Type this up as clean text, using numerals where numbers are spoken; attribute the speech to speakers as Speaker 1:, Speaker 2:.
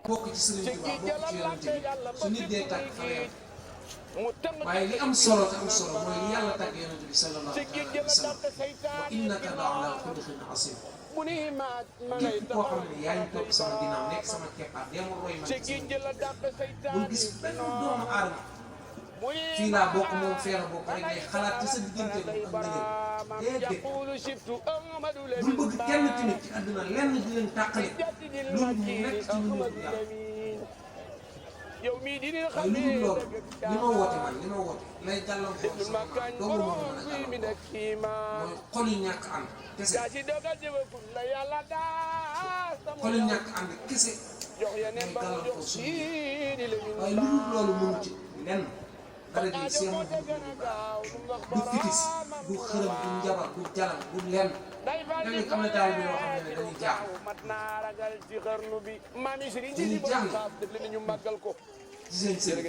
Speaker 1: bokk ci Sëriñ Tuubaa bokk ci yonent bi su nit dee tàgg fa la yem waaye li am solo te am solo mooy li yàlla tàgg yonent bi sallallahu alayhi wa sallam wa innaka la ala xuluqin asim képp koo xam ne yaa ngi topp sama ginnaaw nekk sama keppaar deemul roy ma ci bul gis benn doomu aadama fii laa bokk moom fee la bokk rek ngay xalaat ci sa diggante ak ngëneel déedéet bul bëgg kenn tamit ci àdduna lenn di leen tàqale loolu mu nekk ci lu mu yàlla waaye lu dul loolu li ma woote man li ma woote lay gàllankoor sama maam doomu moo ko mën a gàllankoor mooy xol yi ñàkk ànd kese xol yi ñàkk ànd kese mooy gàllankoor suñu waaye lu dul loolu mënu ci lenn dara di seen du fitis du xërëm du njabar du jalan du lenn léeg-léeg am na daal bi yoo xam ne dañuy jaaxle dañuy jaaxle ci seen sëriñ